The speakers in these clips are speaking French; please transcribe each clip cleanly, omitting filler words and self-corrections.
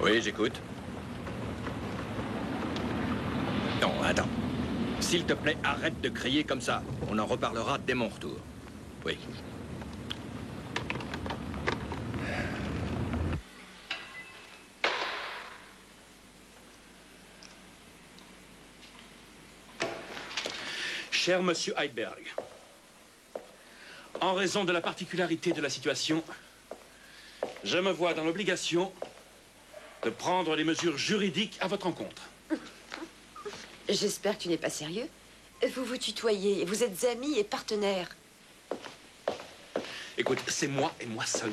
Oui, j'écoute. Non, attends. S'il te plaît, arrête de crier comme ça. On en reparlera dès mon retour. Oui. Cher Monsieur Heidberg, en raison de la particularité de la situation, je me vois dans l'obligation de prendre les mesures juridiques à votre encontre. J'espère que tu n'es pas sérieux. Vous vous tutoyez, vous êtes amis et partenaires. Écoute, c'est moi et moi seul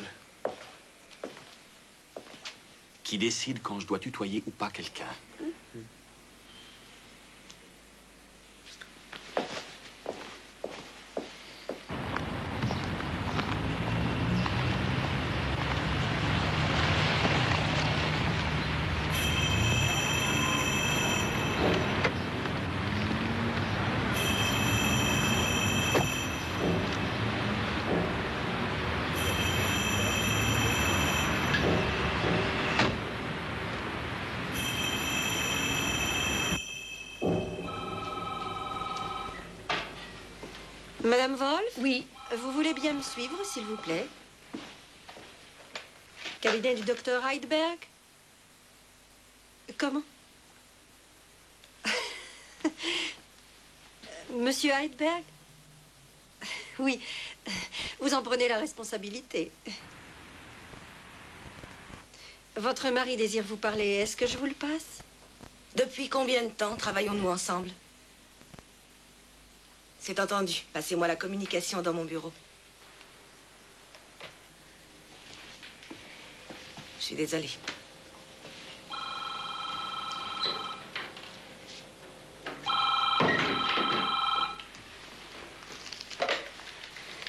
qui décide quand je dois tutoyer ou pas quelqu'un. Madame Wolf? Oui. Vous voulez bien me suivre, s'il vous plaît? Cabinet du docteur Heidberg? Comment? Monsieur Heidberg? Oui. Vous en prenez la responsabilité. Votre mari désire vous parler. Est-ce que je vous le passe? Depuis combien de temps travaillons-nous ensemble? C'est entendu. Passez-moi la communication dans mon bureau. Je suis désolée.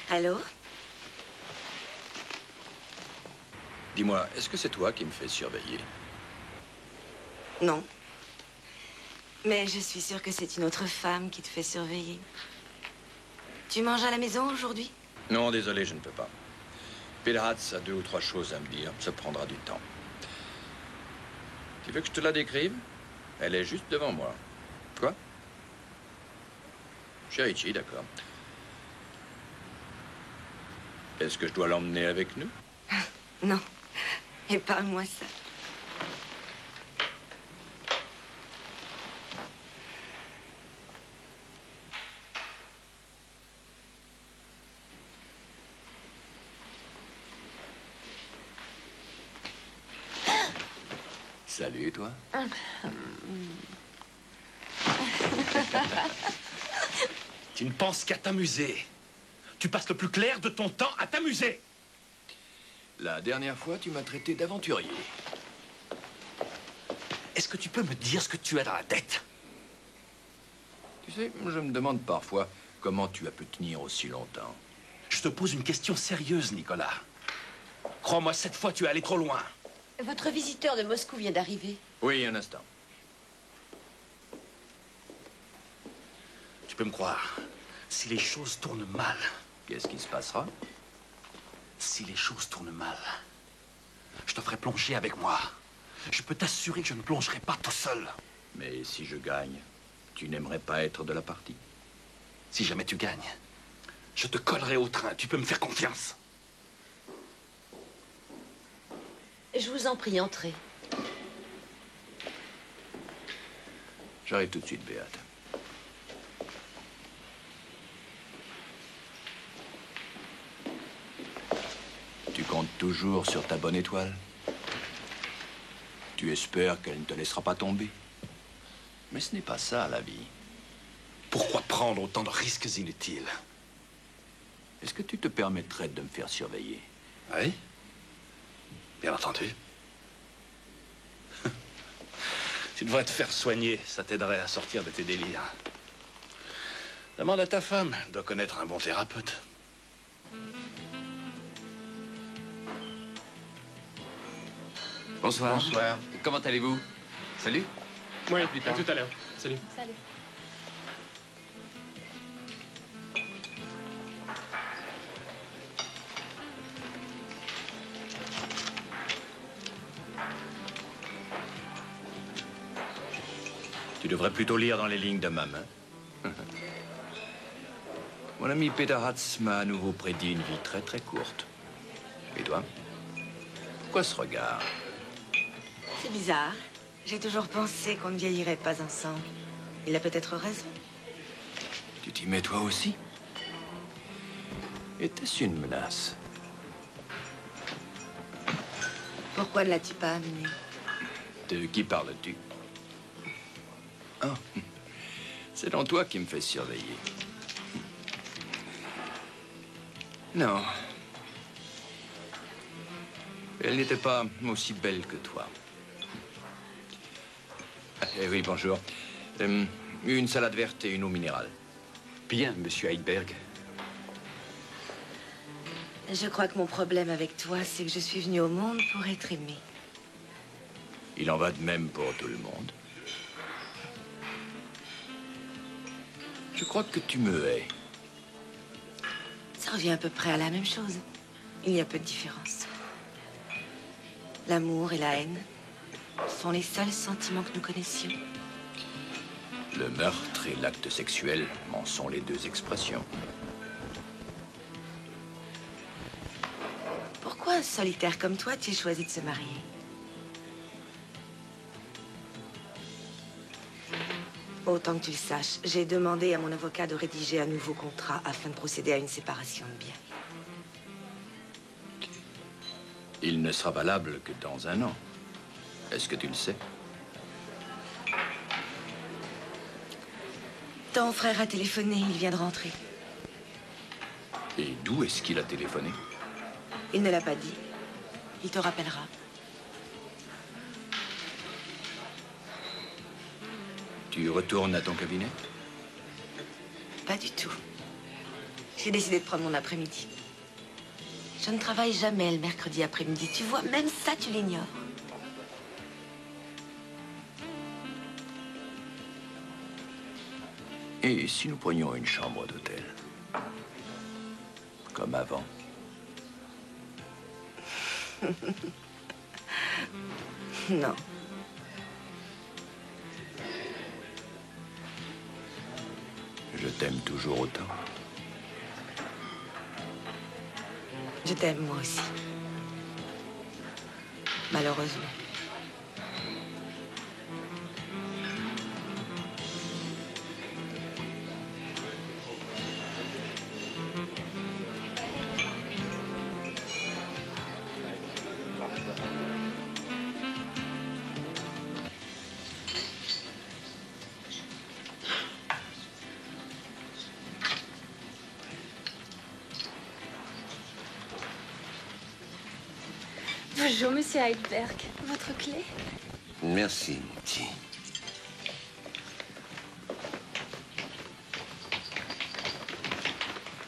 Allô? Dis-moi, est-ce que c'est toi qui me fais surveiller? Non. Mais je suis sûre que c'est une autre femme qui te fait surveiller. Tu manges à la maison aujourd'hui? Non, désolé, je ne peux pas. Pilhats a 2 ou 3 choses à me dire. Ça prendra du temps. Tu veux que je te la décrive? Elle est juste devant moi. Quoi? Chez Richie, d'accord. Est-ce que je dois l'emmener avec nous? Non. Épargne-moi ça. Salut, toi. Tu ne penses qu'à t'amuser. Tu passes le plus clair de ton temps à t'amuser. La dernière fois, tu m'as traité d'aventurier. Est-ce que tu peux me dire ce que tu as dans la tête? Tu sais, je me demande parfois comment tu as pu tenir aussi longtemps. Je te pose une question sérieuse, Nicolas. Crois-moi, cette fois, tu es allé trop loin. Votre visiteur de Moscou vient d'arriver. Oui, un instant. Tu peux me croire, si les choses tournent mal... Qu'est-ce qui se passera? Si les choses tournent mal, je te ferai plonger avec moi. Je peux t'assurer que je ne plongerai pas tout seul. Mais si je gagne, tu n'aimerais pas être de la partie? Si jamais tu gagnes, je te collerai au train. Tu peux me faire confiance. Je vous en prie, entrez. J'arrive tout de suite, Béate. Tu comptes toujours sur ta bonne étoile? Tu espères qu'elle ne te laissera pas tomber? Mais ce n'est pas ça, la vie. Pourquoi prendre autant de risques inutiles? Est-ce que tu te permettrais de me faire surveiller? Oui, bien entendu. Tu devrais te faire soigner, ça t'aiderait à sortir de tes délires. Demande à ta femme, elle doit connaître un bon thérapeute. Bonsoir. Bonsoir. Comment allez-vous? Salut. Oui, à tout à l'heure. Salut. Salut. Tu devrais plutôt lire dans les lignes de ma main. Mon ami Peter Hatz m'a à nouveau prédit une vie très très courte. Et toi? Pourquoi ce regard? C'est bizarre. J'ai toujours pensé qu'on ne vieillirait pas ensemble. Il a peut-être raison. Tu t'y mets toi aussi? Était-ce une menace? Pourquoi ne l'as-tu pas amené? De qui parles-tu? Ah, c'est donc toi qui me fais surveiller. Non. Elle n'était pas aussi belle que toi. Eh oui, bonjour. Une salade verte et une eau minérale. Bien, monsieur Heidberg. Je crois que mon problème avec toi, c'est que je suis venue au monde pour être aimée. Il en va de même pour tout le monde. Je crois que tu me hais. Ça revient à peu près à la même chose. Il y a peu de différence. L'amour et la haine sont les seuls sentiments que nous connaissions. Le meurtre et l'acte sexuel en sont les deux expressions. Pourquoi un solitaire comme toi, tu as choisi de se marier? Autant que tu le saches, j'ai demandé à mon avocat de rédiger un nouveau contrat afin de procéder à une séparation de biens. Il ne sera valable que dans 1 an. Est-ce que tu le sais? Ton frère a téléphoné, il vient de rentrer. Et d'où est-ce qu'il a téléphoné? Il ne l'a pas dit. Il te rappellera. Tu retournes à ton cabinet? Pas du tout. J'ai décidé de prendre mon après-midi. Je ne travaille jamais le mercredi après-midi. Tu vois, même ça, tu l'ignores. Et si nous prenions une chambre d'hôtel? Comme avant? Non. Je t'aime toujours autant. Je t'aime, moi aussi. Malheureusement. Bonjour, monsieur Heidberg. Votre clé? Merci, mon petit.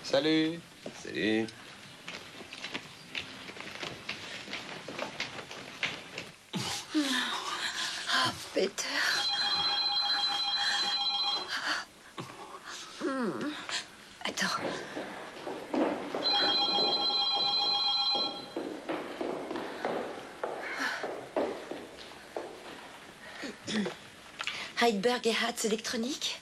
Salut. Salut. Ah, Peter. Attends. Heidberg et Hatz électronique?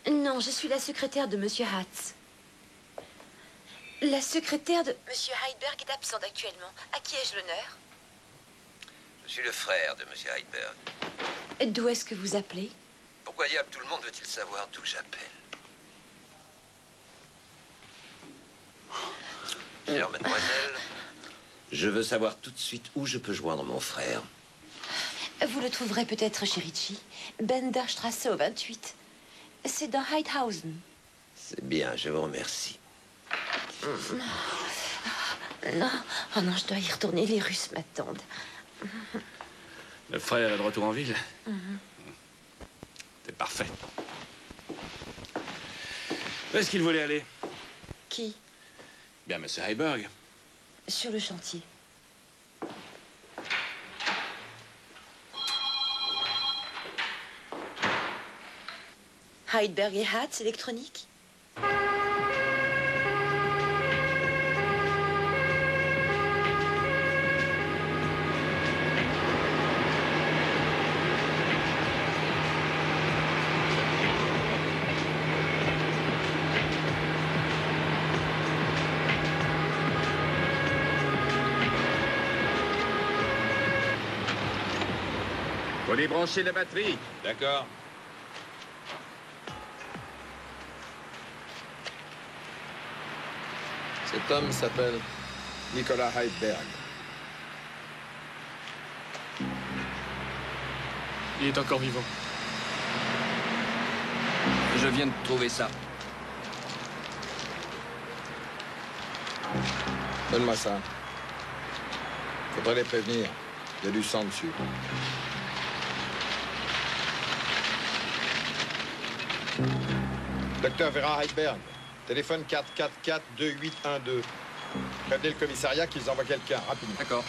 Non, je suis la secrétaire de Monsieur Hatz. La secrétaire de Monsieur Heidberg est absente actuellement. À qui ai-je l'honneur? Je suis le frère de Monsieur Heidberg. D'où est-ce que vous appelez? Pourquoi diable tout le monde veut-il savoir d'où j'appelle? Chère mademoiselle, je veux savoir tout de suite où je peux joindre mon frère. Vous le trouverez peut-être chez Ritchie. Benderstrasse au 28. C'est dans Heidhausen. C'est bien, je vous remercie. Non, oh non, je dois y retourner. Les Russes m'attendent. Le frère est de retour en ville. C'est parfait. Où est-ce qu'il voulait aller? Qui? Bien, monsieur Heidberg. Sur le chantier. Heidberg et Hatz électronique? Faut débrancher la batterie. D'accord. Cet homme s'appelle Nicolas Heidberg. Il est encore vivant. Je viens de trouver ça. Donne-moi ça. Faudrait les prévenir. Il y a du sang dessus. Docteur Vera Heidberg. Téléphone 444-2812. Prévenez le commissariat qu'ils envoient quelqu'un, rapidement. D'accord.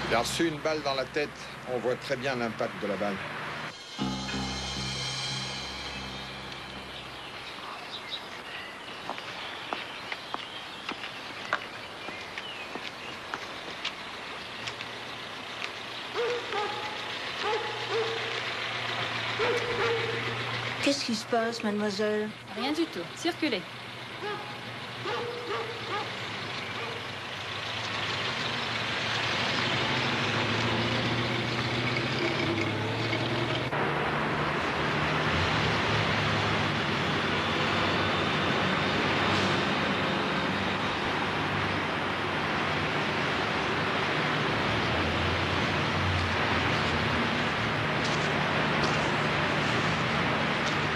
Il a reçu une balle dans la tête. On voit très bien l'impact de la balle. Qu'est-ce qui se passe, mademoiselle? Rien du tout. Circulez.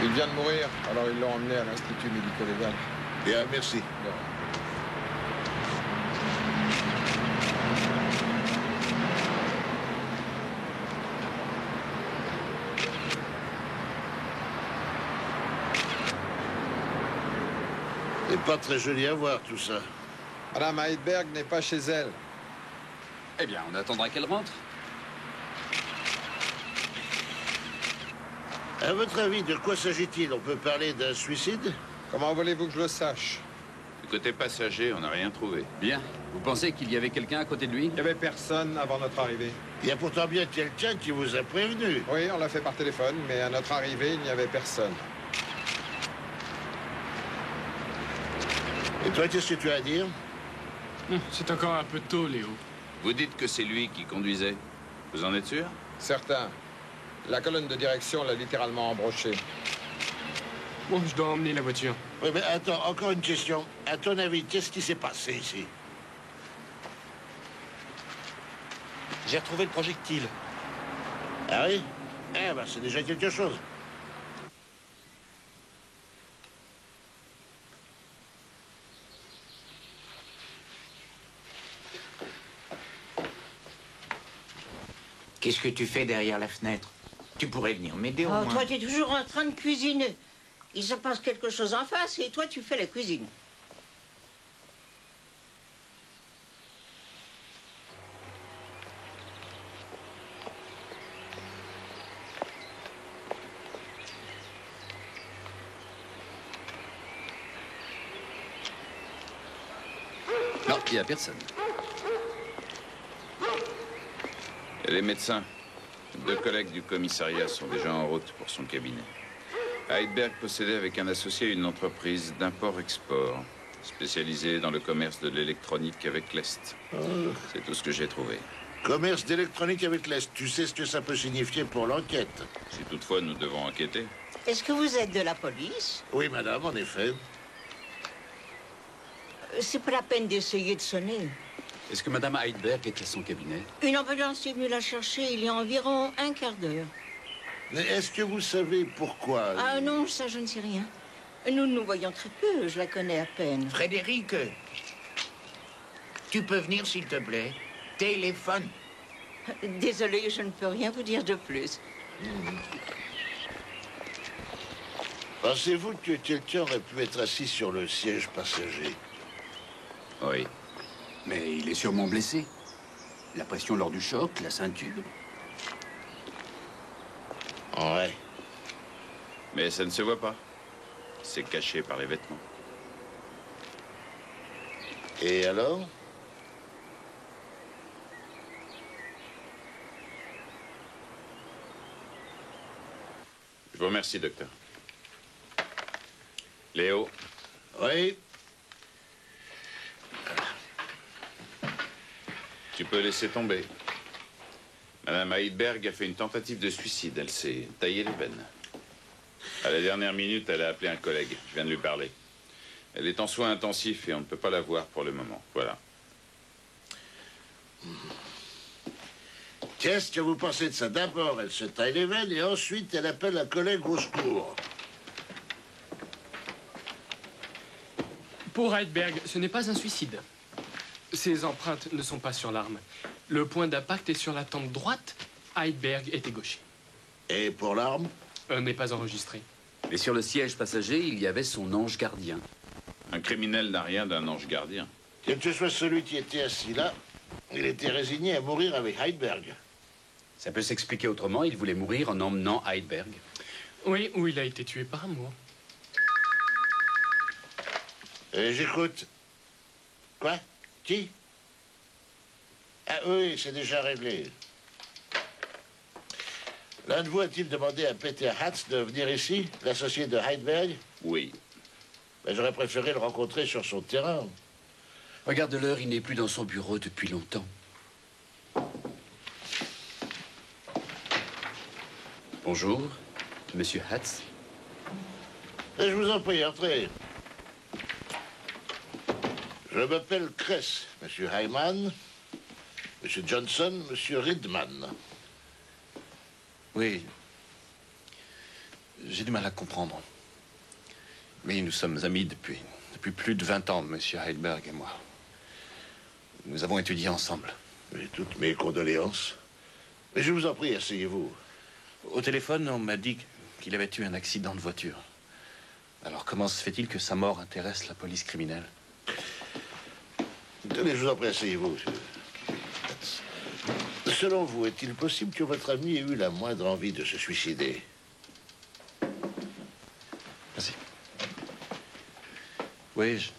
Il vient de mourir, alors ils l'ont emmené à l'Institut médico-légal. Bien, merci. C'est pas très joli à voir, tout ça. Madame Heidberg n'est pas chez elle. Eh bien, on attendra qu'elle rentre. À votre avis, de quoi s'agit-il? On peut parler d'un suicide? Comment voulez-vous que je le sache? Du côté passager, on n'a rien trouvé. Bien. Vous pensez qu'il y avait quelqu'un à côté de lui? Il n'y avait personne avant notre arrivée. Il y a pourtant bien quelqu'un qui vous a prévenu. Oui, on l'a fait par téléphone, mais à notre arrivée, il n'y avait personne. Et toi, qu'est-ce que tu as à dire? C'est encore un peu tôt, Léo. Vous dites que c'est lui qui conduisait. Vous en êtes sûr? Certain. La colonne de direction l'a littéralement embroché. Bon, je dois emmener la voiture. Oui, mais attends, encore une question. À ton avis, qu'est-ce qui s'est passé ici? J'ai retrouvé le projectile. Ah oui? Eh ben, c'est déjà quelque chose. Qu'est-ce que tu fais derrière la fenêtre? Tu pourrais venir m'aider au moins. Toi, tu es toujours en train de cuisiner. Il se passe quelque chose en face et toi, tu fais la cuisine. Non, il n'y a personne. Et les médecins. 2 collègues du commissariat sont déjà en route pour son cabinet. Heidberg possédait avec un associé une entreprise d'import-export, spécialisée dans le commerce de l'électronique avec l'Est. C'est tout ce que j'ai trouvé. Commerce d'électronique avec l'Est. Tu sais ce que ça peut signifier pour l'enquête? Si toutefois nous devons enquêter. Est-ce que vous êtes de la police? Oui, madame, en effet. C'est pas la peine d'essayer de sonner. Est-ce que Madame Heidberg est à son cabinet? Une ambulance est venue la chercher il y a environ un quart d'heure. Mais est-ce que vous savez pourquoi? Ah non, ça, je ne sais rien. Nous nous voyons très peu, je la connais à peine. Frédéric, tu peux venir, s'il te plaît? Téléphone. Désolée, je ne peux rien vous dire de plus. Pensez-vous que quelqu'un aurait pu être assis sur le siège passager? Oui. Mais il est sûrement blessé. La pression lors du choc, la ceinture. Ouais. Mais ça ne se voit pas. C'est caché par les vêtements. Et alors? Je vous remercie, docteur. Léo. Oui. Tu peux laisser tomber. Madame Heidberg a fait une tentative de suicide. Elle s'est taillé les veines. À la dernière minute, elle a appelé un collègue. Je viens de lui parler. Elle est en soins intensifs et on ne peut pas la voir pour le moment. Voilà. Qu'est-ce que vous pensez de ça? D'abord, elle se taille les veines et ensuite, elle appelle un collègue au secours. Pour Heidberg, ce n'est pas un suicide. Ses empreintes ne sont pas sur l'arme. Le point d'impact est sur la tempe droite. Heidberg était gaucher. Et pour l'arme? N'est pas enregistré. Mais sur le siège passager, il y avait son ange gardien. Un criminel n'a rien d'un ange gardien. Quel que soit celui qui était assis là, il était résigné à mourir avec Heidberg. Ça peut s'expliquer autrement, il voulait mourir en emmenant Heidberg. Oui, ou il a été tué par amour. J'écoute. Quoi? Qui? Ah oui, c'est déjà réglé. L'un de vous a-t-il demandé à Peter Hatz de venir ici, l'associé de Heidberg? Oui. Ben, j'aurais préféré le rencontrer sur son terrain. Regarde l'heure, il n'est plus dans son bureau depuis longtemps. Bonjour, monsieur Hatz. Je vous en prie, entrez. Je m'appelle Kress, monsieur Hyman, monsieur Johnson, monsieur Ridman. Oui. J'ai du mal à comprendre. Mais nous sommes amis depuis plus de 20 ans, monsieur Heidberg et moi. Nous avons étudié ensemble. Et toutes mes condoléances. Mais je vous en prie, asseyez-vous. Au téléphone, on m'a dit qu'il avait eu un accident de voiture. Alors comment se fait-il que sa mort intéresse la police criminelle? Tenez, je vous en prie, asseyez-vous, monsieur. Selon vous, est-il possible que votre ami ait eu la moindre envie de se suicider? Merci. Oui,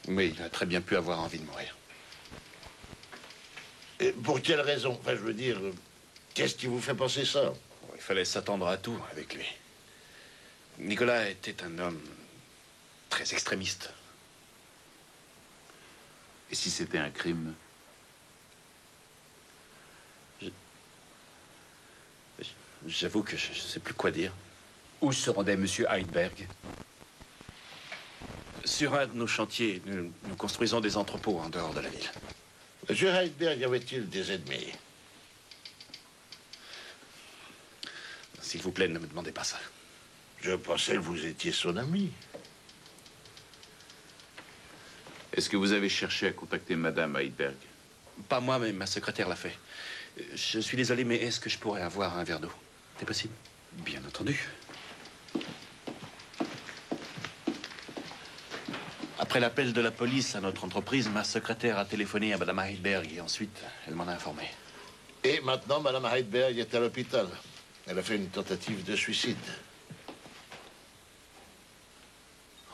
oui, il a très bien pu avoir envie de mourir. Et pour quelle raison? Enfin, je veux dire, qu'est-ce qui vous fait penser ça? Il fallait s'attendre à tout avec lui. Nicolas était un homme très extrémiste. Et si c'était un crime? J'avoue que je ne sais plus quoi dire. Où se rendait monsieur Heidberg? Sur un de nos chantiers, nous construisons des entrepôts en dehors de la ville. Monsieur Heidberg avait-il des ennemis? S'il vous plaît, ne me demandez pas ça. Je pensais que vous étiez son ami. Est-ce que vous avez cherché à contacter madame Heidberg? Pas moi, mais ma secrétaire l'a fait. Je suis désolé, mais est-ce que je pourrais avoir un verre d'eau? C'est possible? Bien entendu. Après l'appel de la police à notre entreprise, ma secrétaire a téléphoné à madame Heidberg et ensuite, elle m'en a informé. Et maintenant, madame Heidberg est à l'hôpital. Elle a fait une tentative de suicide.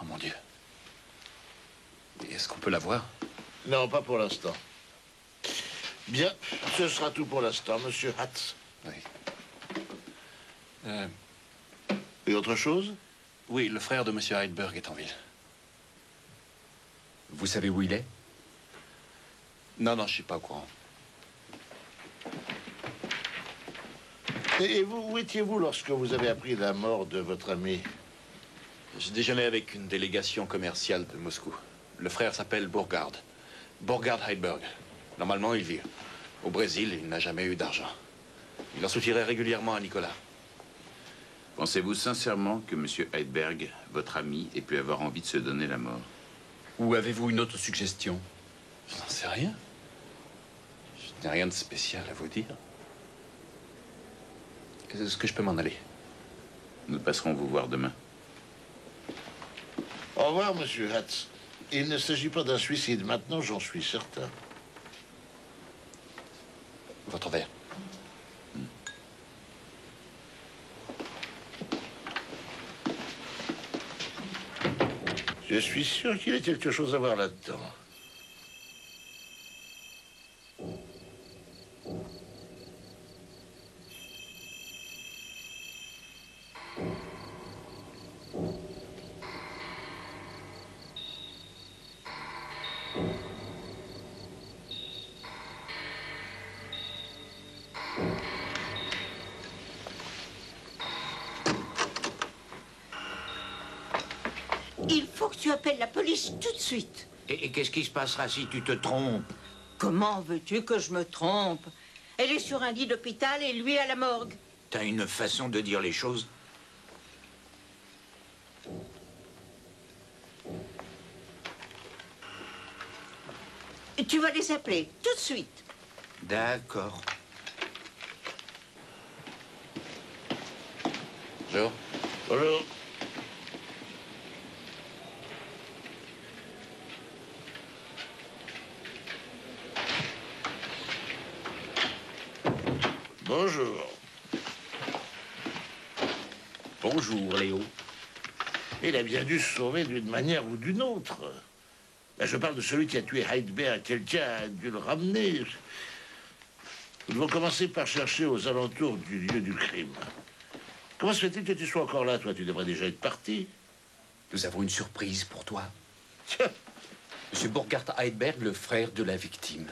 Oh mon Dieu. Est-ce qu'on peut la voir? Non, pas pour l'instant. Bien, ce sera tout pour l'instant, monsieur Hatz. Oui. Et autre chose? Oui, le frère de monsieur Heidberg est en ville. Vous savez où il est? Non, je suis pas au courant. Et vous, où étiez-vous lorsque vous avez appris la mort de votre ami? Je déjeunais avec une délégation commerciale de Moscou. Le frère s'appelle Burgard. Burgard Heidberg. Normalement, il vit au Brésil et il n'a jamais eu d'argent. Il en soutirait régulièrement à Nicolas. Pensez-vous sincèrement que monsieur Heidberg, votre ami, ait pu avoir envie de se donner la mort? Ou avez-vous une autre suggestion? Je n'en sais rien. Je n'ai rien de spécial à vous dire. Est-ce que je peux m'en aller? Nous passerons vous voir demain. Au revoir, monsieur Hatz. Il ne s'agit pas d'un suicide. Maintenant, j'en suis certain. Votre verre. Je suis sûr qu'il y a quelque chose à voir là-dedans. Il faut que tu appelles la police tout de suite. Et qu'est-ce qui se passera si tu te trompes? Comment veux-tu que je me trompe? Elle est sur un lit d'hôpital et lui à la morgue. T'as une façon de dire les choses. Tu vas les appeler tout de suite. D'accord. Bonjour. Bonjour. Bonjour. Bonjour, Léo. Il a bien dû se sauver d'une manière ou d'une autre. Ben, je parle de celui qui a tué Heidberg. Quelqu'un a dû le ramener. Nous devons commencer par chercher aux alentours du lieu du crime. Comment se fait-il que tu sois encore là, toi? Tu devrais déjà être parti. Nous avons une surprise pour toi. Monsieur Burkhard Heidberg, le frère de la victime.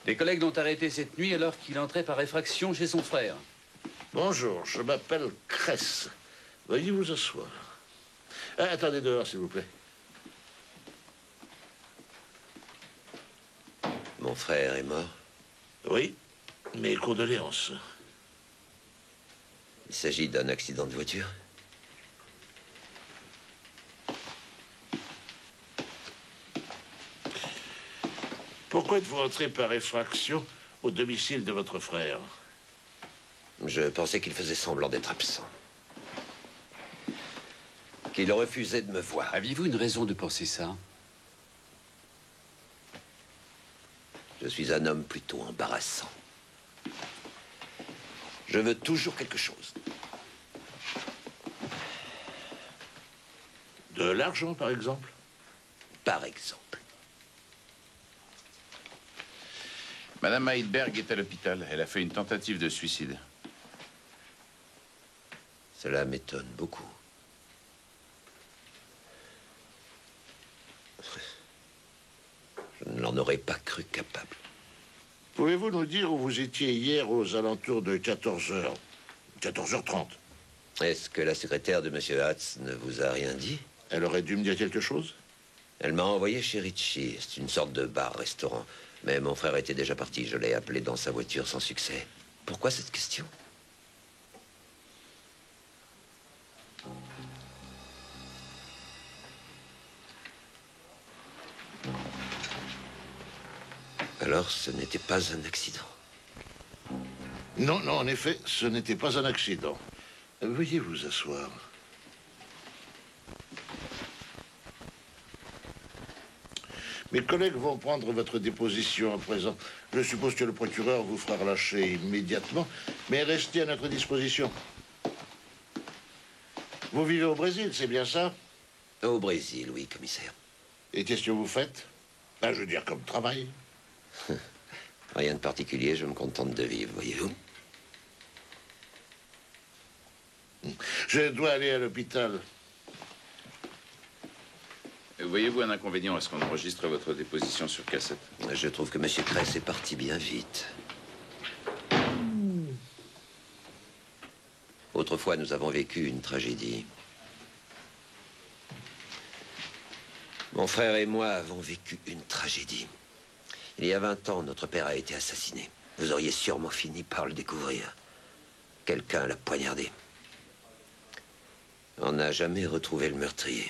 Les collègues l'ont arrêté cette nuit alors qu'il entrait par effraction chez son frère. Bonjour, je m'appelle Kress. Veuillez vous asseoir. Ah, attendez dehors, s'il vous plaît. Mon frère est mort. Oui, mes condoléances. Il s'agit d'un accident de voiture. Pourquoi êtes-vous entré par effraction au domicile de votre frère? Je pensais qu'il faisait semblant d'être absent. Qu'il refusait de me voir. Aviez-vous une raison de penser ça? Je suis un homme plutôt embarrassant. Je veux toujours quelque chose. De l'argent, par exemple? Par exemple. Madame Heidberg est à l'hôpital. Elle a fait une tentative de suicide. Cela m'étonne beaucoup. Je ne l'en aurais pas cru capable. Pouvez-vous nous dire où vous étiez hier aux alentours de 14h? 14h30. Est-ce que la secrétaire de M. Hatz ne vous a rien dit? Elle aurait dû me dire quelque chose? Elle m'a envoyé chez Ritchie. C'est une sorte de bar-restaurant. Mais mon frère était déjà parti. Je l'ai appelé dans sa voiture sans succès. Pourquoi cette question? Alors, ce n'était pas un accident. Non, non, en effet, ce n'était pas un accident. Veuillez vous asseoir. Mes collègues vont prendre votre déposition à présent. Je suppose que le procureur vous fera relâcher immédiatement, mais restez à notre disposition. Vous vivez au Brésil, c'est bien ça? Au Brésil, oui, commissaire. Et qu'est-ce que vous faites? Ben, je veux dire, comme travail. Rien de particulier, je me contente de vivre, voyez-vous. Je dois aller à l'hôpital. Voyez-vous un inconvénient à ce qu'on enregistre votre déposition sur cassette? Je trouve que M. Kress est parti bien vite. Autrefois, nous avons vécu une tragédie. Mon frère et moi avons vécu une tragédie. Il y a 20 ans, notre père a été assassiné. Vous auriez sûrement fini par le découvrir. Quelqu'un l'a poignardé. On n'a jamais retrouvé le meurtrier.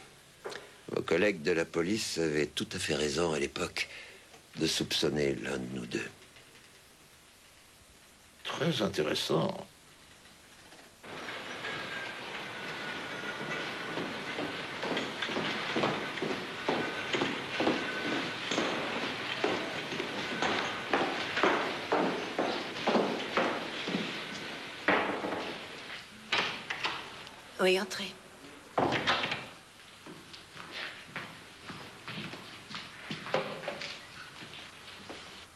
Vos collègues de la police avaient tout à fait raison à l'époque de soupçonner l'un de nous deux. Très intéressant. Oui, entrez.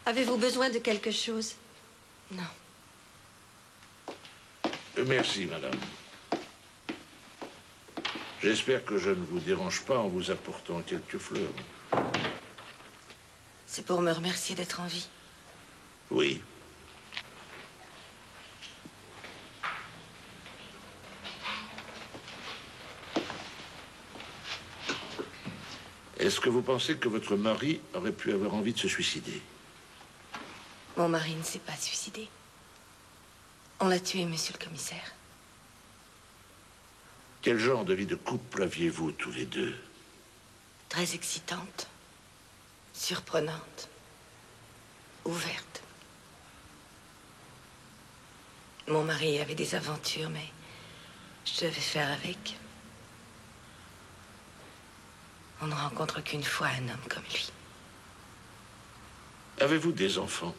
Avez-vous besoin de quelque chose? Non. Merci, madame. J'espère que je ne vous dérange pas en vous apportant quelques fleurs. C'est pour me remercier d'être en vie. Oui. Est-ce que vous pensez que votre mari aurait pu avoir envie de se suicider? Mon mari ne s'est pas suicidé. On l'a tué, monsieur le commissaire. Quel genre de vie de couple aviez-vous tous les deux? Très excitante, surprenante, ouverte. Mon mari avait des aventures, mais je devais faire avec. On ne rencontre qu'une fois un homme comme lui. Avez-vous des enfants?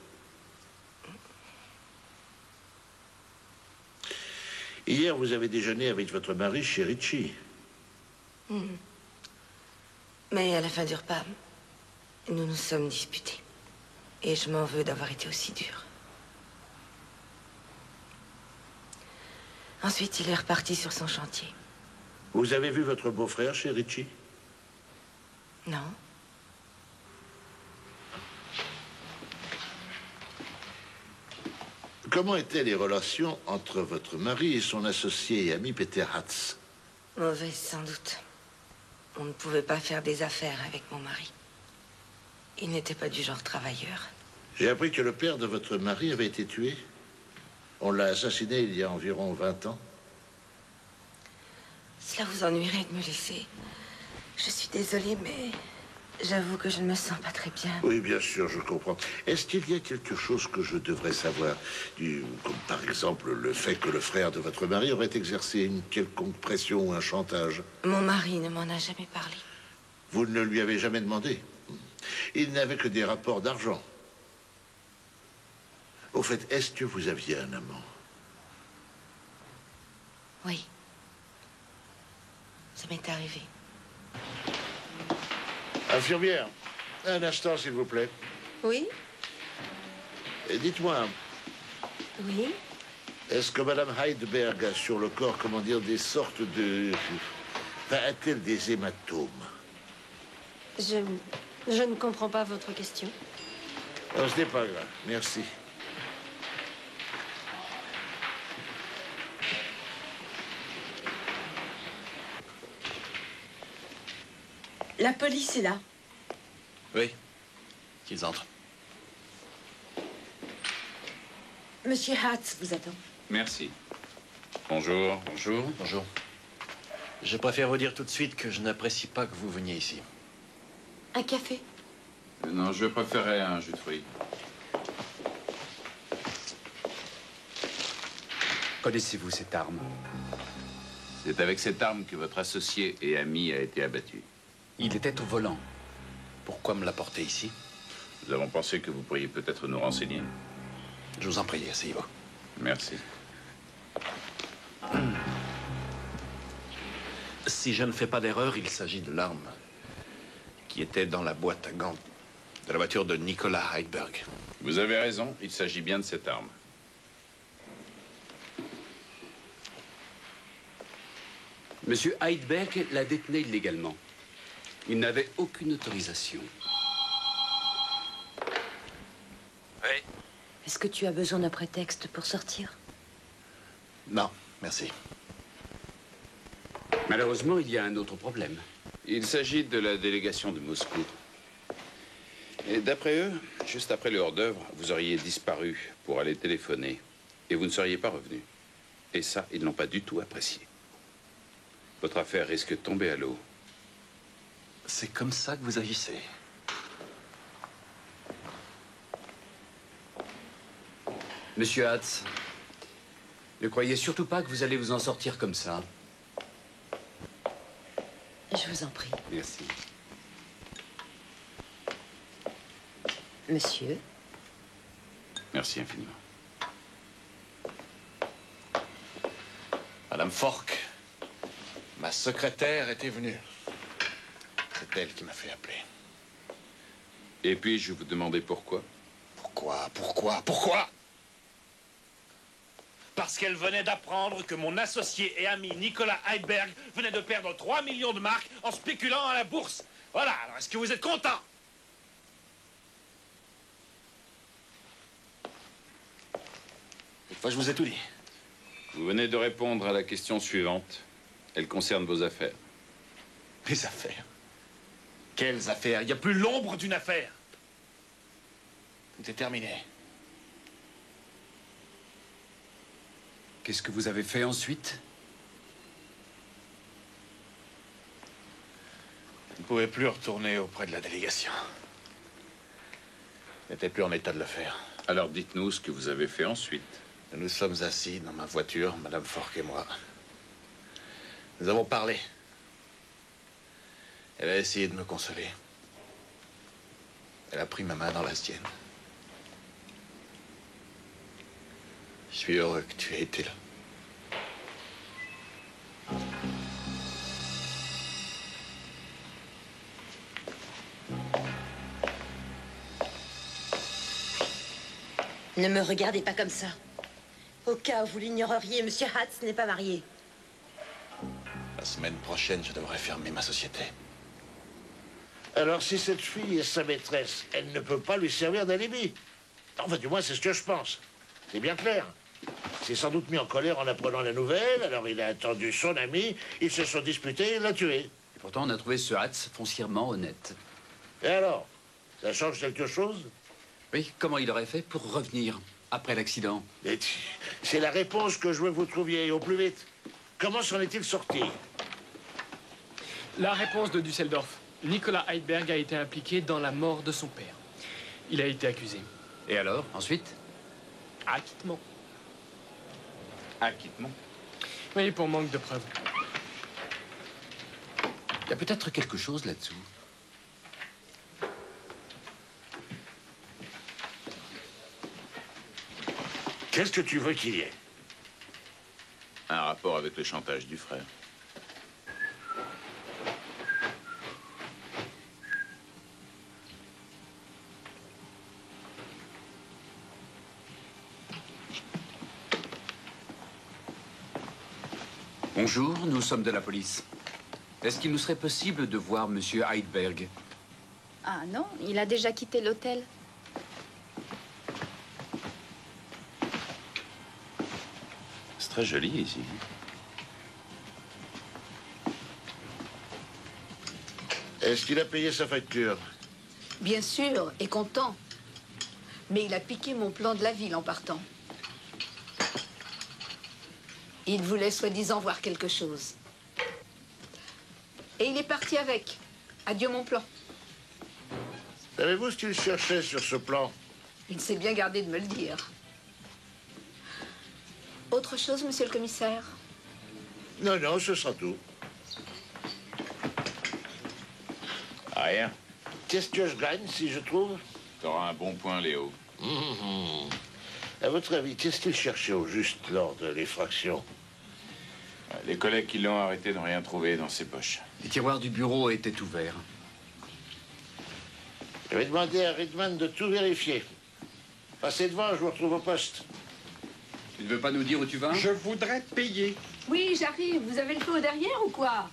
Hier, vous avez déjeuné avec votre mari chez Ritchie. Mais à la fin du repas, nous nous sommes disputés. Et je m'en veux d'avoir été aussi dure. Ensuite, il est reparti sur son chantier. Vous avez vu votre beau-frère chez Ritchie? Non. Comment étaient les relations entre votre mari et son associé et ami Peter Hatz? Mauvaise, sans doute. On ne pouvait pas faire des affaires avec mon mari. Il n'était pas du genre travailleur. J'ai appris que le père de votre mari avait été tué. On l'a assassiné il y a environ 20 ans. Cela vous ennuierait de me laisser. Je suis désolée, mais j'avoue que je ne me sens pas très bien. Oui, bien sûr, je comprends. Est-ce qu'il y a quelque chose que je devrais savoir? Comme par exemple le fait que le frère de votre mari aurait exercé une quelconque pression ou un chantage? Mon mari ne m'en a jamais parlé. Vous ne lui avez jamais demandé? Il n'avait que des rapports d'argent. Au fait, est-ce que vous aviez un amant? Oui. Ça m'est arrivé. Infirmière, un instant, s'il vous plaît. Oui? Dites-moi, Oui? est-ce que Madame Heidberg a sur le corps, comment dire, des sortes de... Enfin, a-t-elle des hématomes? Je ne comprends pas votre question. Non, ce n'est pas grave, merci. La police est là. Oui, qu'ils entrent. Monsieur Hatz vous attend. Merci. Bonjour. Bonjour. Bonjour. Je préfère vous dire tout de suite que je n'apprécie pas que vous veniez ici. Un café? Non, je préférais un jus de fruits. Connaissez-vous cette arme? C'est avec cette arme que votre associé et ami a été abattu. Il était au volant. Pourquoi me l'apporter ici? Nous avons pensé que vous pourriez peut-être nous renseigner. Je vous en prie, asseyez-vous. Merci. Si je ne fais pas d'erreur, il s'agit de l'arme qui était dans la boîte à gants de la voiture de Nicolas Heidberg. Vous avez raison, il s'agit bien de cette arme. Monsieur Heidberg la détenait illégalement. Il n'avait aucune autorisation. Oui. Est-ce que tu as besoin d'un prétexte pour sortir? Non, merci. Malheureusement, il y a un autre problème. Il s'agit de la délégation de Moscou. Et d'après eux, juste après le hors-d'œuvre, vous auriez disparu pour aller téléphoner. Et vous ne seriez pas revenu. Et ça, ils n'ont pas du tout apprécié. Votre affaire risque de tomber à l'eau. C'est comme ça que vous agissez. Monsieur Hatz, ne croyez surtout pas que vous allez vous en sortir comme ça. Je vous en prie. Merci. Monsieur? Merci infiniment. Madame Fork, Ma secrétaire était venue. C'est elle qui m'a fait appeler. Et puis, je vous demandais pourquoi. Pourquoi? Parce qu'elle venait d'apprendre que mon associé et ami Nicolas Heidberg venait de perdre 3 millions de marks en spéculant à la bourse. Voilà, alors est-ce que vous êtes content? Cette fois, je vous ai tout dit. Vous venez de répondre à la question suivante. Elle concerne vos affaires. Mes affaires? Quelles affaires? Il n'y a plus l'ombre d'une affaire. Tout est terminé. Qu'est-ce que vous avez fait ensuite? Je ne pouvais plus retourner auprès de la délégation. Je n'étais plus en état de le faire. Alors dites-nous ce que vous avez fait ensuite. Nous nous sommes assis dans ma voiture, Madame Fork et moi. Nous avons parlé. Elle a essayé de me consoler. Elle a pris ma main dans la sienne. Je suis heureux que tu aies été là. Ne me regardez pas comme ça. Au cas où vous l'ignoreriez, Monsieur Hatz n'est pas marié. La semaine prochaine, je devrais fermer ma société. Alors, si cette fille est sa maîtresse, elle ne peut pas lui servir d'alibi. Enfin, du moins, c'est ce que je pense. C'est bien clair. Il s'est sans doute mis en colère en apprenant la nouvelle, alors il a attendu son ami, ils se sont disputés et il l'a tué. Et pourtant, on a trouvé ce Hatz foncièrement honnête. Et alors? Ça change quelque chose? Oui, comment il aurait fait pour revenir après l'accident? C'est la réponse que je veux que vous trouviez, et au plus vite. Comment s'en est-il sorti? La réponse de Düsseldorf. Nicolas Heidberg a été impliqué dans la mort de son père. Il a été accusé. Et alors, ensuite? Acquittement. Acquittement? Oui, pour manque de preuves. Il y a peut-être quelque chose là-dessous. Qu'est-ce que tu veux qu'il y ait? Un rapport avec le chantage du frère. Bonjour, nous sommes de la police. Est-ce qu'il nous serait possible de voir Monsieur Heidberg? Ah non, il a déjà quitté l'hôtel. C'est très joli ici. Est-ce qu'il a payé sa facture? Bien sûr, et content. Mais il a piqué mon plan de la ville en partant. Il voulait soi-disant voir quelque chose. Et il est parti avec. Adieu mon plan. Savez-vous ce qu'il cherchait sur ce plan? Il s'est bien gardé de me le dire. Autre chose, monsieur le commissaire? Non, non, ce sera tout. Rien. Qu'est-ce que je gagne si je trouve? T'auras un bon point, Léo. À votre avis, qu'est-ce qu'il cherchait au juste lors de l'effraction? Les collègues qui l'ont arrêté n'ont rien trouvé dans ses poches. Les tiroirs du bureau étaient ouverts. Je vais demander à Ridman de tout vérifier. Passez devant, je vous retrouve au poste. Tu ne veux pas nous dire où tu vas? Je voudrais payer. Oui, j'arrive. Vous avez le feu au derrière ou quoi?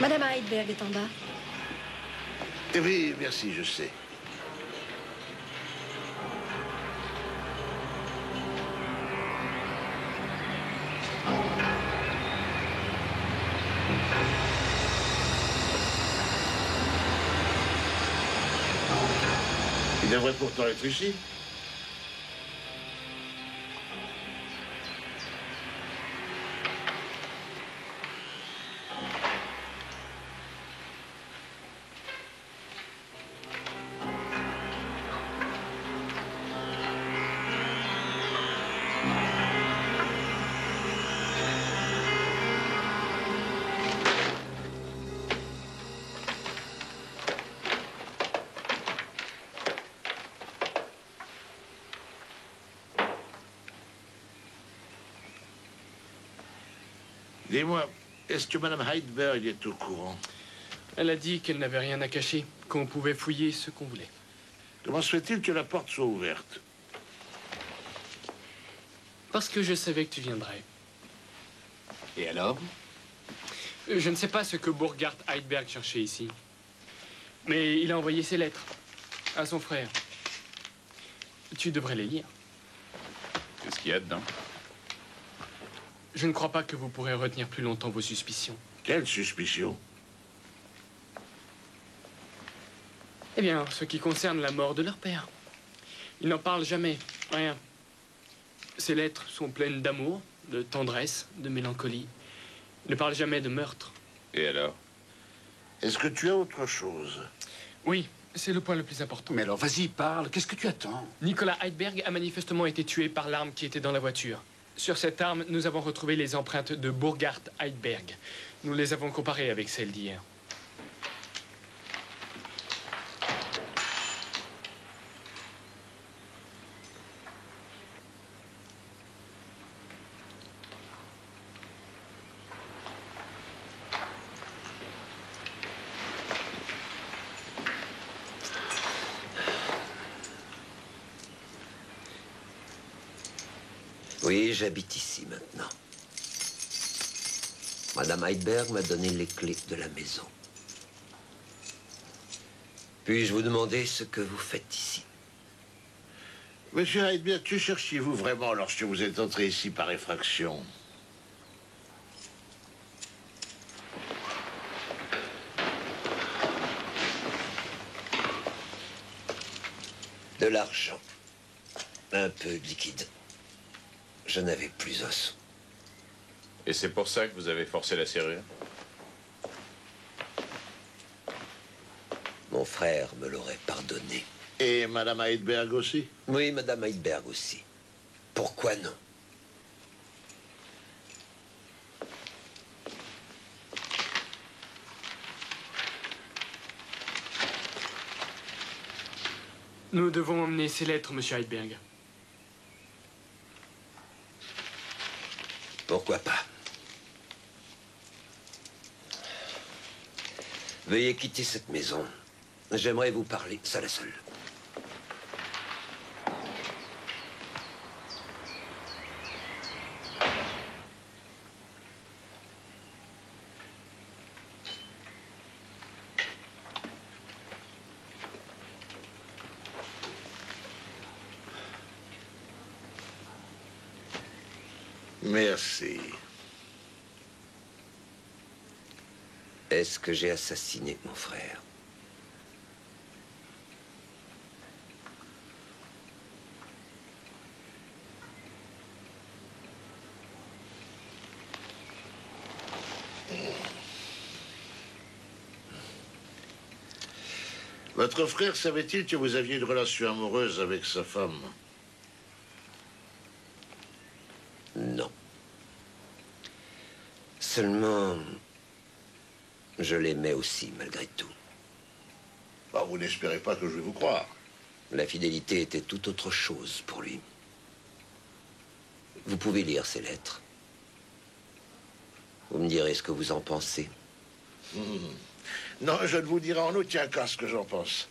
Madame Heidberg est en bas. Eh oui, merci, je sais. Il devrait pourtant être ici. Dis-moi, est-ce que Madame Heidberg est au courant? Elle a dit qu'elle n'avait rien à cacher, qu'on pouvait fouiller ce qu'on voulait. Comment se fait-il que la porte soit ouverte? Parce que je savais que tu viendrais. Et alors? Je ne sais pas ce que Burgard Heidberg cherchait ici. Mais il a envoyé ses lettres à son frère. Tu devrais les lire. Qu'est-ce qu'il y a dedans? Je ne crois pas que vous pourrez retenir plus longtemps vos suspicions. Quelle suspicion? Eh bien, ce qui concerne la mort de leur père. Ils n'en parlent jamais, rien. Ces lettres sont pleines d'amour, de tendresse, de mélancolie. Ils ne parlent jamais de meurtre. Et alors? Est-ce que tu as autre chose? Oui, c'est le point le plus important. Mais alors, vas-y, parle. Qu'est-ce que tu attends? Nicolas Heidberg a manifestement été tué par l'arme qui était dans la voiture. Sur cette arme, nous avons retrouvé les empreintes de Burgard Heidberg. Nous les avons comparées avec celles d'hier. Oui, j'habite ici maintenant. Madame Heidberg m'a donné les clés de la maison. Puis-je vous demander ce que vous faites ici? Monsieur Heidberg, que cherchiez-vous vraiment lorsque vous êtes entré ici par effraction? De l'argent. Un peu de liquide. Je n'avais plus un sou. Et c'est pour ça que vous avez forcé la serrure? Mon frère me l'aurait pardonné. Et Madame Heidberg aussi? Oui, Madame Heidberg aussi. Pourquoi non? Nous devons emmener ces lettres, Monsieur Heidberg. Pourquoi pas? Veuillez quitter cette maison. J'aimerais vous parler seul à seul. Merci. Est-ce que j'ai assassiné mon frère? Votre frère savait-il que vous aviez une relation amoureuse avec sa femme? Non. Seulement, je l'aimais aussi, malgré tout. Bah, vous n'espérez pas que je vais vous croire. La fidélité était tout autre chose pour lui. Vous pouvez lire ces lettres. Vous me direz ce que vous en pensez. Non, je ne vous dirai en aucun cas ce que j'en pense.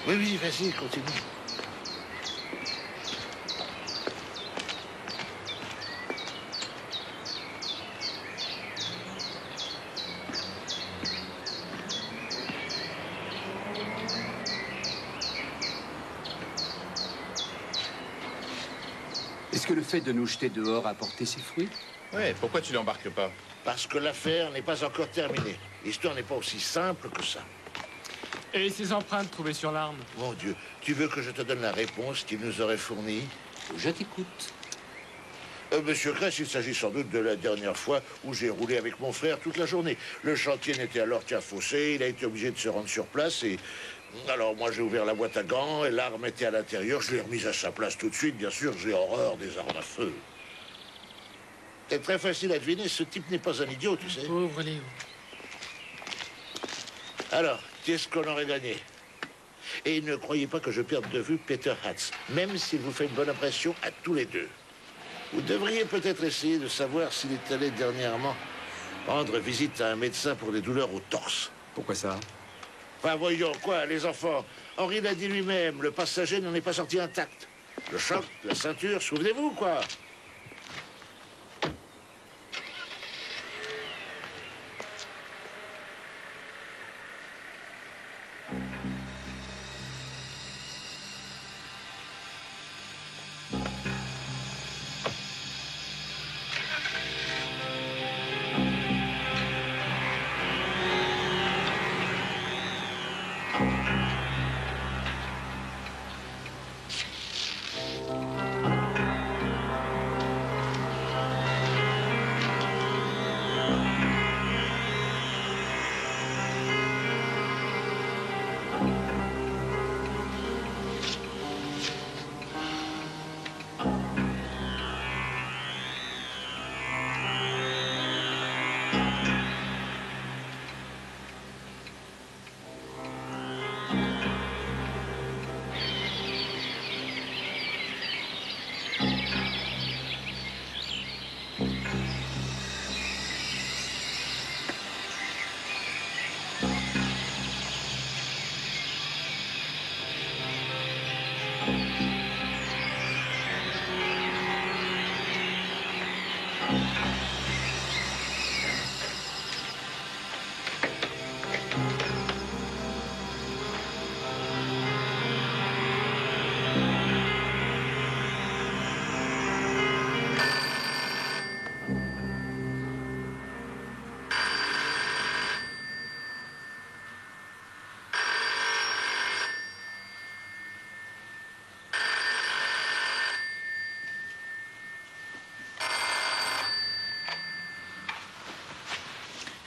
Oui, oui, vas-y, continue. Est-ce que le fait de nous jeter dehors a porté ses fruits? Ouais, pourquoi tu l'embarques pas? Parce que l'affaire n'est pas encore terminée. L'histoire n'est pas aussi simple que ça. Et ces empreintes trouvées sur l'arme? Mon Dieu, tu veux que je te donne la réponse qu'il nous aurait fournie? Je t'écoute. Monsieur Kress, il s'agit sans doute de la dernière fois où j'ai roulé avec mon frère toute la journée. Le chantier n'était alors qu'un fossé, il a été obligé de se rendre sur place et... Alors moi j'ai ouvert la boîte à gants et l'arme était à l'intérieur, je l'ai remise à sa place tout de suite, bien sûr, j'ai horreur des armes à feu. C'est très facile à deviner, ce type n'est pas un idiot, tu sais. Pauvre Léo. Alors, qu'est-ce qu'on aurait gagné? Et ne croyez pas que je perde de vue Peter Hatz, même s'il vous fait une bonne impression à tous les deux. Vous devriez peut-être essayer de savoir s'il est allé dernièrement rendre visite à un médecin pour des douleurs au torse. Pourquoi ça? Enfin, voyons, quoi, les enfants. Henri l'a dit lui-même, le passager n'en est pas sorti intact. Le choc, la ceinture, souvenez-vous, quoi.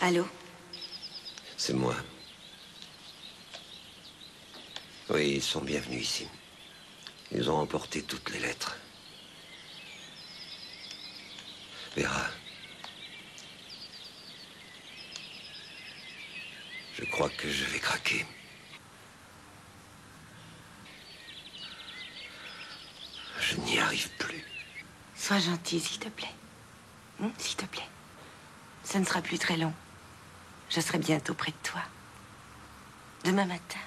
Allô? C'est moi. Oui, ils sont bienvenus ici. Ils ont emporté toutes les lettres. Vera. Je crois que je vais craquer. Je n'y arrive plus. Sois gentil, s'il te plaît. S'il te plaît. Ça ne sera plus très long. Je serai bientôt près de toi. Demain matin.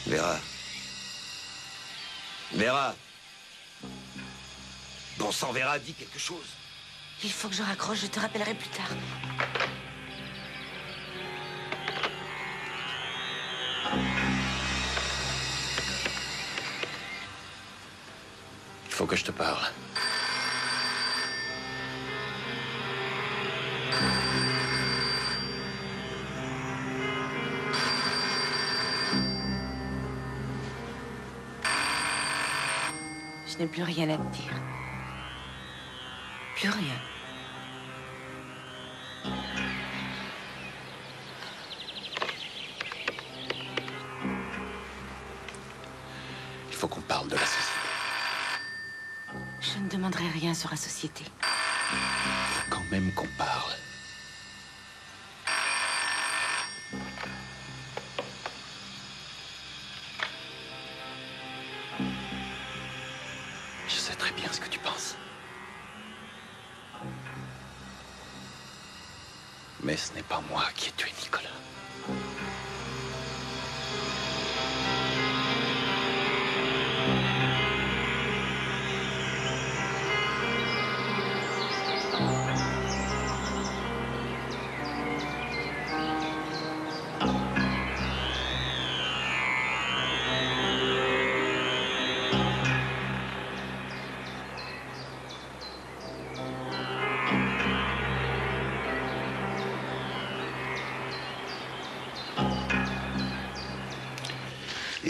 Vera. Vera. Bon sang, Vera, dis quelque chose. Il faut que je raccroche, je te rappellerai plus tard. Il faut que je te parle. Je n'ai plus rien à te dire. Plus rien. Il faut qu'on parle de la société. Je ne demanderai rien sur la société. Il faut quand même qu'on parle. Je sais très bien ce que tu penses. Mais ce n'est pas moi qui ai tué Nicolas.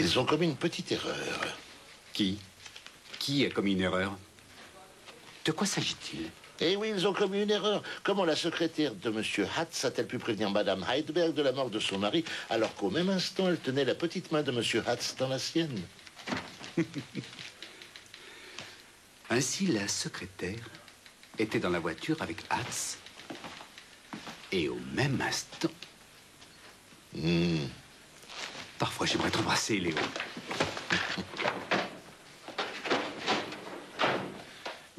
Ils ont commis une petite erreur. Qui a commis une erreur? De quoi s'agit-il? Eh oui, ils ont commis une erreur. Comment la secrétaire de M. Hatz a-t-elle pu prévenir Madame Heidberg de la mort de son mari, alors qu'au même instant, elle tenait la petite main de M. Hatz dans la sienne? Ainsi, la secrétaire était dans la voiture avec Hatz, et au même instant... Parfois, j'aimerais t'embrasser, Léo.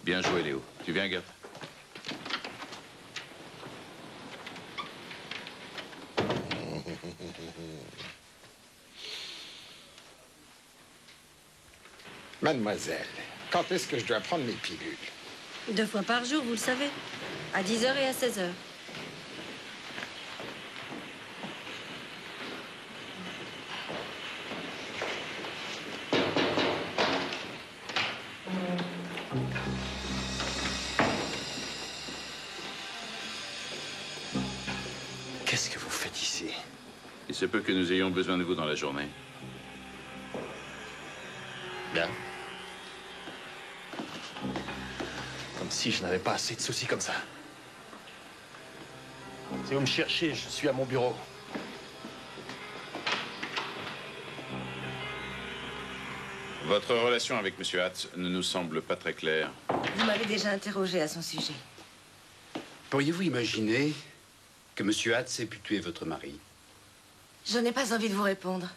Bien joué, Léo. Tu viens, Gap? Mademoiselle, quand est-ce que je dois prendre mes pilules? 2 fois par jour, vous le savez. À 10h et à 16h. Qu'est-ce que vous faites ici? Il se peut que nous ayons besoin de vous dans la journée. Bien. Comme si je n'avais pas assez de soucis comme ça. Si vous me cherchez, je suis à mon bureau. Votre relation avec M. Hatz ne nous semble pas très claire. Vous m'avez déjà interrogé à son sujet. Pourriez-vous imaginer que M. Hatz ait pu tuer votre mari? Je n'ai pas envie de vous répondre.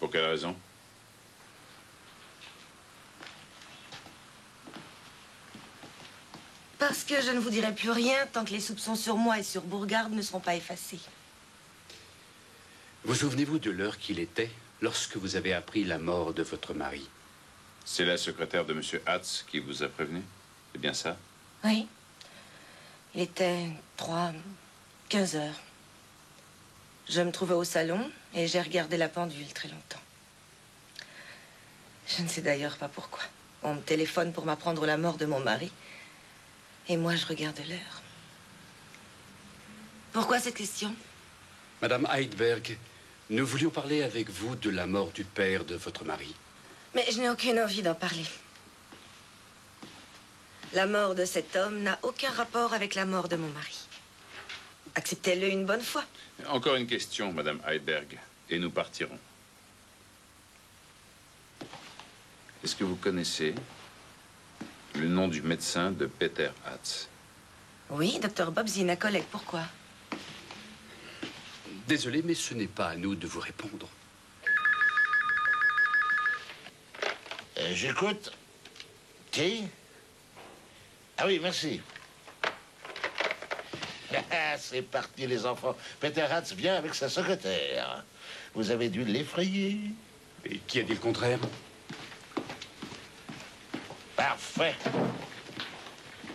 Pour quelle raison? Parce que je ne vous dirai plus rien tant que les soupçons sur moi et sur Bourgard ne seront pas effacés. Vous souvenez-vous de l'heure qu'il était lorsque vous avez appris la mort de votre mari? C'est la secrétaire de M. Hatz qui vous a prévenu? C'est bien ça? Oui. Il était 15 heures. Je me trouvais au salon et j'ai regardé la pendule très longtemps. Je ne sais d'ailleurs pas pourquoi. On me téléphone pour m'apprendre la mort de mon mari. Et moi, je regarde l'heure. Pourquoi cette question? Madame Heidberg, nous voulions parler avec vous de la mort du père de votre mari. Mais je n'ai aucune envie d'en parler. La mort de cet homme n'a aucun rapport avec la mort de mon mari. Acceptez-le une bonne fois. Encore une question, Madame Heidberg, et nous partirons. Est-ce que vous connaissez le nom du médecin de Peter Hatz? Oui, docteur Bobzin, un collègue. Pourquoi? Désolé, mais ce n'est pas à nous de vous répondre. J'écoute. Qui? Ah oui, merci. C'est parti, les enfants. Peter Hatz vient avec sa secrétaire. Vous avez dû l'effrayer. Et qui a dit le contraire? Parfait.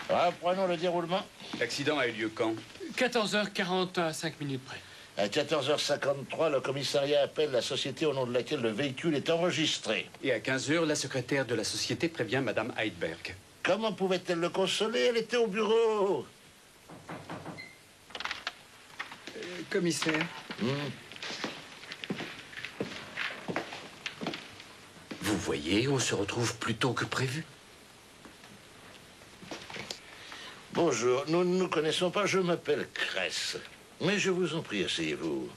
Reprenons le déroulement. L'accident a eu lieu quand? 14h40 à 5 minutes près. À 14h53, le commissariat appelle la société au nom de laquelle le véhicule est enregistré. Et à 15h, la secrétaire de la société prévient Madame Heidberg. Comment pouvait-elle le consoler? Elle était au bureau. Commissaire. Vous voyez, on se retrouve plus tôt que prévu. Bonjour, nous ne nous connaissons pas, je m'appelle Kress. Mais je vous en prie, asseyez-vous.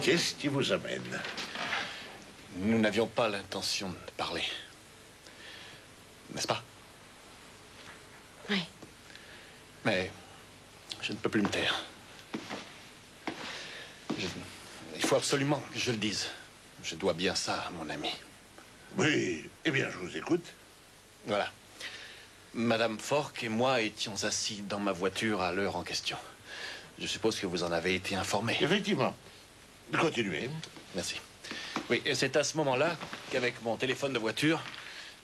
Qu'est-ce qui vous amène? Nous n'avions pas l'intention de parler. N'est-ce pas? Oui. Mais je ne peux plus me taire. Il faut absolument que je le dise. Je dois bien ça à mon ami. Oui, eh bien, je vous écoute. Voilà. Madame Fork et moi étions assis dans ma voiture à l'heure en question. Je suppose que vous en avez été informé. Effectivement. Continuez. Merci. Oui, et c'est à ce moment-là qu'avec mon téléphone de voiture,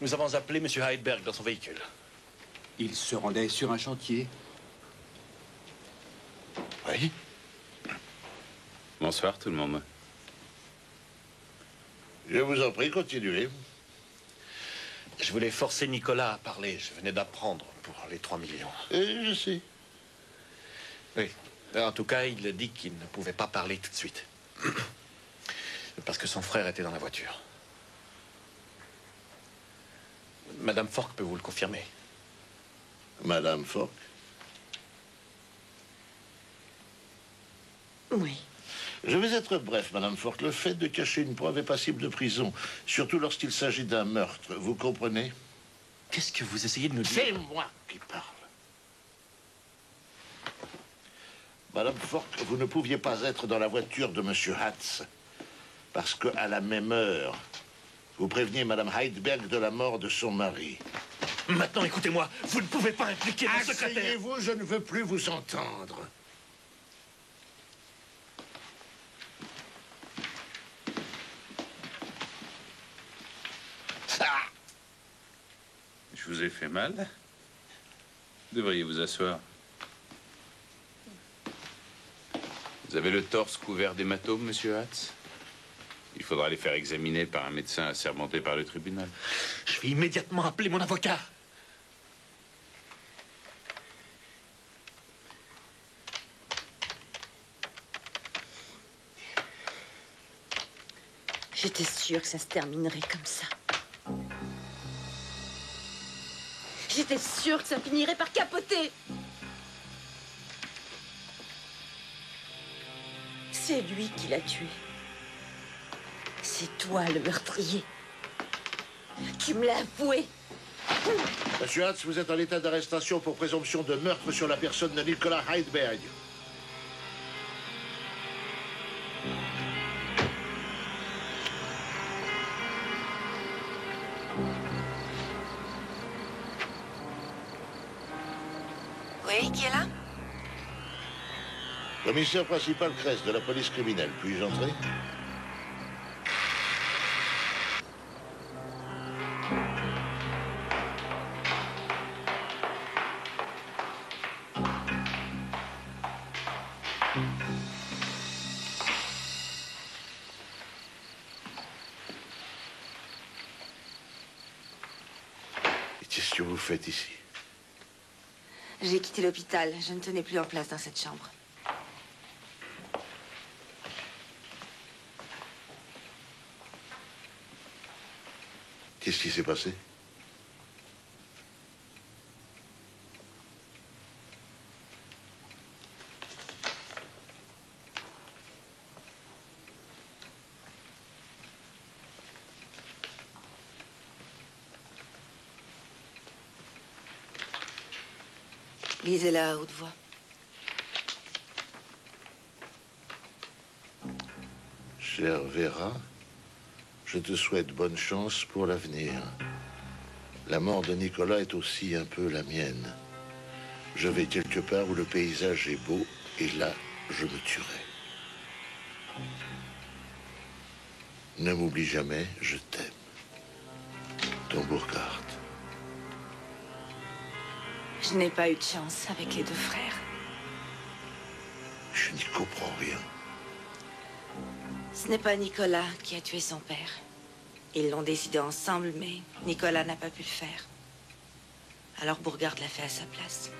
nous avons appelé M. Heidberg dans son véhicule. Il se rendait sur un chantier? Oui. Bonsoir, tout le monde. Je vous en prie, continuez. Je voulais forcer Nicolas à parler. Je venais d'apprendre pour les 3 millions. Je sais. Oui. En tout cas, il a dit qu'il ne pouvait pas parler tout de suite. Parce que son frère était dans la voiture. Madame Fork peut vous le confirmer. Madame Fork? Oui. Je vais être bref, Madame Fork. Le fait de cacher une preuve est passible de prison, surtout lorsqu'il s'agit d'un meurtre. Vous comprenez? Qu'est-ce que vous essayez de nous dire? C'est moi qui parle. Madame Fork, vous ne pouviez pas être dans la voiture de Monsieur Hatz, parce qu'à la même heure, vous préveniez Madame Heidberg de la mort de son mari. Maintenant, écoutez-moi, vous ne pouvez pas impliquer mon secrétaire. Asseyez-vous, je ne veux plus vous entendre. Je vous ai fait mal? Devriez vous asseoir. Vous avez le torse couvert d'hématomes, monsieur Hatz? Il faudra les faire examiner par un médecin assermenté par le tribunal. Je vais immédiatement appeler mon avocat. J'étais sûre que ça se terminerait comme ça. J'étais sûre que ça finirait par capoter. C'est lui qui l'a tué. C'est toi le meurtrier. Tu me l'as avoué. Monsieur Hatz, vous êtes en état d'arrestation pour présomption de meurtre sur la personne de Nicolas Heidberg. Oui, qui est là? Commissaire principal Kress de la police criminelle. Puis-je entrer? Qu'est-ce que vous faites ici? J'ai quitté l'hôpital. Je ne tenais plus en place dans cette chambre. Qu'est-ce qui s'est passé? Lisez-la à haute voix. Chère Vera, je te souhaite bonne chance pour l'avenir. La mort de Nicolas est aussi un peu la mienne. Je vais quelque part où le paysage est beau, et là, je me tuerai. Ne m'oublie jamais, je t'aime. Ton Burkhardt. Je n'ai pas eu de chance avec les deux frères. Je n'y comprends rien. Ce n'est pas Nicolas qui a tué son père. Ils l'ont décidé ensemble, mais Nicolas n'a pas pu le faire. Alors Burkhardt l'a fait à sa place.